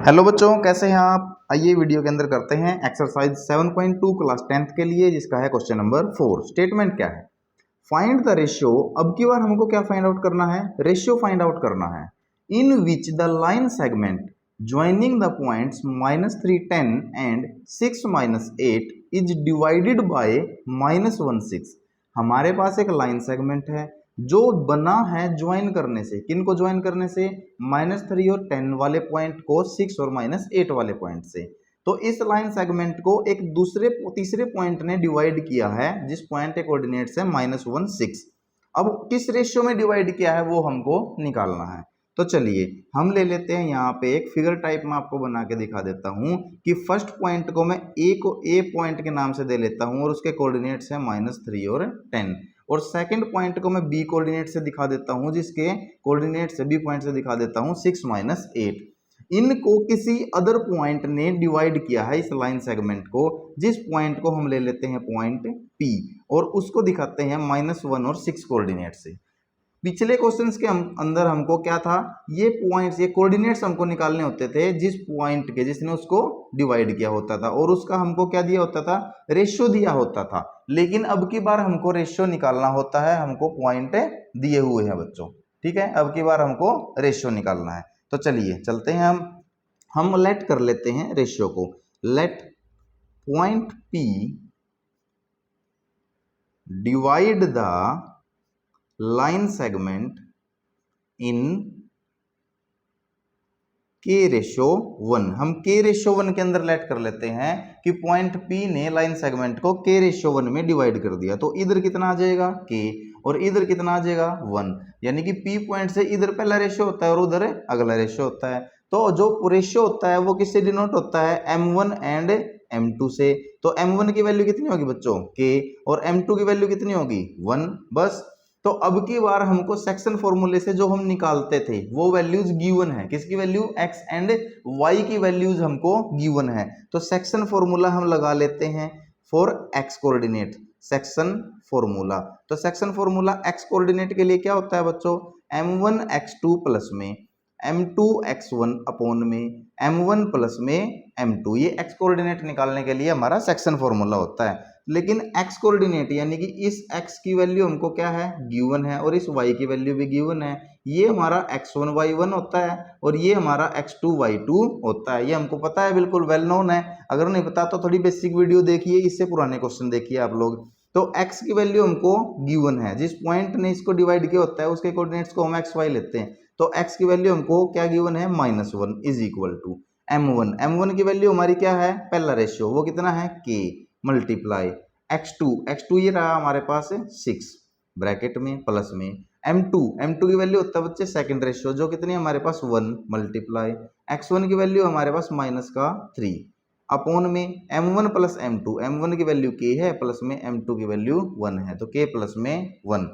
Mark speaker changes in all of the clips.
Speaker 1: Hello बच्चों, कैसे हैं आप। आइए वीडियो के अंदर करते हैं एक्सरसाइज 7.2 क्लास 10th के लिए, जिसका है क्वेश्चन नंबर 4। स्टेटमेंट क्या है? Find the ratio. अब की बार हमको क्या फाइंड आउट करना है? रेशियो फाइंड आउट करना है। In which the line segment joining the points -3 10 and 6 -8 is divided by -1 6। हमारे पास एक लाइन सेगमेंट है जो बना है ज्वाइन करने से। किन को ज्वाइन करने से? -3 और 10 वाले पॉइंट को 6 और -8 वाले पॉइंट से। तो इस लाइन सेगमेंट को एक तीसरे पॉइंट ने डिवाइड किया है, जिस पॉइंट के कोऑर्डिनेट्स है -1 6। अब किस रेशियो में डिवाइड किया है वो हमको निकालना है। तो चलिए हम ले लेते हैं, यहाँ पे एक फिगर टाइप में आपको बना के दिखा देता हूं कि फर्स्ट पॉइंट को मैं ए पॉइंट के नाम से दे लेता हूं और उसके कोऑर्डिनेट्स है -3 और 10। और सेकंड पॉइंट को मैं बी कोऑर्डिनेट से दिखा देता हूं, जिसके कोऑर्डिनेट से बी पॉइंट से दिखा देता हूं 6 -8। इनको किसी अदर पॉइंट ने डिवाइड किया है, इस लाइन सेगमेंट को, जिस पॉइंट को हम ले लेते हैं पॉइंट पी और उसको दिखाते हैं -1 और 6 कोऑर्डिनेट से। पिछले क्वेश्चंस के अंदर हमको क्या था? ये पॉइंट्स, ये कोऑर्डिनेट्स हमको निकालने होते थे जिस पॉइंट के जिसने उसको डिवाइड किया होता था, और उसका हमको क्या दिया होता था? रेशियो दिया होता था। लेकिन अब की बार हमको रेशियो निकालना होता है, हमको पॉइंट दिए हुए हैं बच्चों। ठीक है, अब की बार हमको रेशियो निकालना है। तो चलिए चलते हैं, हम लेट कर लेते हैं रेशियो को। Let point P divide the line segment in के रेशियो 1। हम के रेशियो 1 के अंदर लेट कर लेते हैं कि पॉइंट पी ने लाइन सेगमेंट को के रेशियो 1 में डिवाइड कर दिया। तो इधर कितना आ जाएगा? के, और इधर कितना आ जाएगा? 1। यानी कि पी पॉइंट से इधर पहला रेशियो होता है और उधर अगला रेशियो होता है। तो जो रेशियो होता है वो किससे डिनोट होता है? m1 एंड m2 से। तो m1 की वैल्यू कितनी होगी बच्चों? के, और m2 की वैल्यू कितनी होगी? 1। बस। तो अब की बार हमको सेक्शन फॉर्मूले से जो हम निकालते थे वो वैल्यूज गिवन है। किसकी वैल्यू? x एंड y की वैल्यूज हमको गिवन है। तो सेक्शन फॉर्मूला हम लगा लेते हैं for x coordinate. Section formula, तो सेक्शन फॉर्मूला x कोऑर्डिनेट के लिए क्या होता है बच्चों? m1 x2 प्लस में m2 x1 अपॉन में m1 प्लस में m2। ये x कोऑर्डिनेट निकालने के लिए हमारा सेक्शन फॉर्मूला होता है। लेकिन x कोऑर्डिनेट यानी कि इस x की वैल्यू हमको क्या है? गिवन है, और इस y की वैल्यू भी गिवन है। ये हमारा x1 y1 होता है और ये हमारा x2 y2 होता है। ये हमको पता है, बिल्कुल वेल नोन है। अगर नहीं पता तो थोड़ी बेसिक वीडियो देखिए, इससे पुराने क्वेश्चन देखिए आप लोग। तो x की वैल्यू हमको गिवन है, जिस पॉइंट ने इसको डिवाइड किया होता है उसके कोऑर्डिनेट्स को हम x y लेते हैं। तो x की वैल्यू हमको क्या गिवन है? -1 is equal to m1। m1 की वैल्यू हमारी क्या है? पहला रेशियो, वो कितना है? k मल्टीप्लाई x2 ये रहा हमारे पास 6 ब्रैकेट में प्लस में m2 की वैल्यू होता है बच्चे सेकंड रेशियो, जो कितनी है हमारे पास? 1 मल्टीप्लाई x1 की वैल्यू हमारे पास -3 अपॉन में m1 प्लस m1 की वैल्यू k है, प्लस में m2 की वैल्यू 1 है, तो k प्लस में 1।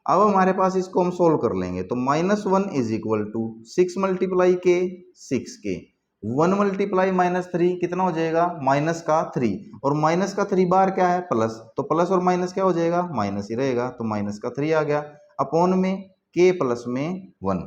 Speaker 1: अब हमारे पास इसको हम सोल्व कर लेंगे, तो -1 इज इक्वल टू 6 मल्टीप्लाई के 6k, 1 मल्टीप्लाई -3 कितना हो जाएगा? -3, और -3 बार क्या है? प्लस, तो प्लस और माइनस क्या हो जाएगा? माइनस ही रहेगा, तो -3 आ गया अपॉन में k प्लस में 1।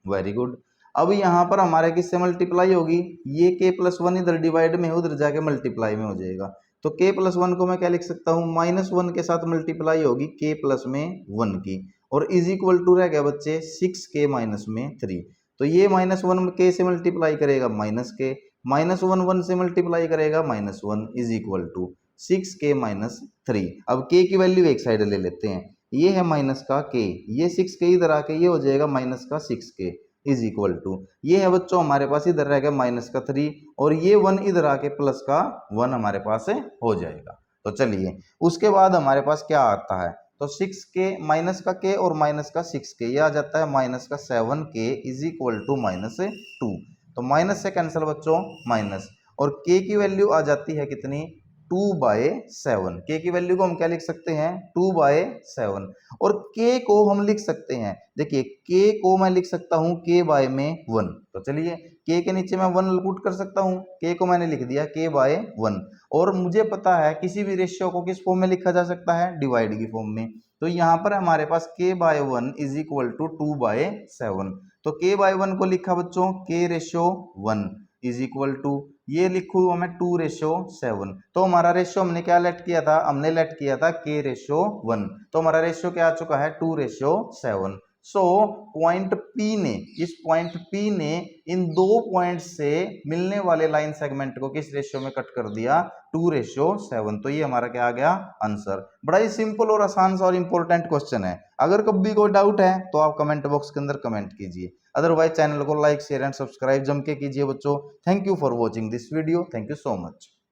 Speaker 1: Very good. अब यहाँ पर हमारे किससे मल्टीप्लाई होगी? ये k प्लस 1 इधर डिवाइड में है, उधर जाके मल्टीप्लाई में हो जाएगा। तो k प्लस 1 को मैं क्या लिख सकता हूँ? -1 के साथ मल्टीप्लाई होगी k प्लस में 1 की, और इज इक्वल टू रह गया बच्चे 6k माइनस में 3। तो ये -1 k से मल्टीप्लाई करेगा -k, -1 1 से मल्टीप्लाई करेगा -1 is equal to 6k minus 3। अब k की वैल्यू एक साइड ले लेते हैं, ये है माइनस का k, ये 6k इधर आके ये हो जाएगा माइनस का 6k इज इक्वल टू, ये है बच्चों हमारे पास इधर रह गया -3, और ये 1 इधर आके प्लस का 1 हमारे पास हो जाएगा। तो चलिए उसके बाद हमारे पास क्या आता है? तो 6k माइनस का k और माइनस का 6k, ये आ जाता है माइनस का 7k इज इक्वल टू -2। तो माइनस से कैंसिल बच्चों माइनस, और k की वैल्यू आ जाती है कितनी? 2/7। k की वैल्यू को हम क्या लिख सकते हैं? 2/7। और k को हम लिख सकते हैं, देखिए k को मैं लिख सकता हूं k बाय में 1। तो चलिए k के नीचे मैं 1 पुट कर सकता हूं, k को मैंने लिख दिया k बाय 1। और मुझे पता है किसी भी रेशियो को किस फॉर्म में लिखा जा सकता है? डिवाइड की फॉर्म में। तो यहाँ पर हमारे पास k by 1 is equal to 2/7। तो k/1 को लिखा बच्चों k/1 इज इक्वल टू, ये लिखू मैं 2/7। तो हमारा रेशियो हमने क्या लेट किया था, हमने लेट किया था k/1, तो हमारा रेशियो क्या आ चुका है 2/7। सो पॉइंट P ने, इस पॉइंट P ने इन दो पॉइंट से मिलने वाले लाइन सेगमेंट को किस रेशियो में कट कर दिया, 2/7। तो ये हमारा क्या आ गया आंसर। बड़ा ही सिंपल और आसान सा और इंपॉर्टेंट क्वेश्चन है। अगर कभी कोई डाउट है तो आप कमेंट बॉक्स के अंदर कमेंट कीजिए, अदरवाइज चैनल को लाइक शेयर एंड सब्सक्राइब जम के कीजिए बच्चों। Thank you for watching this video, thank you so much.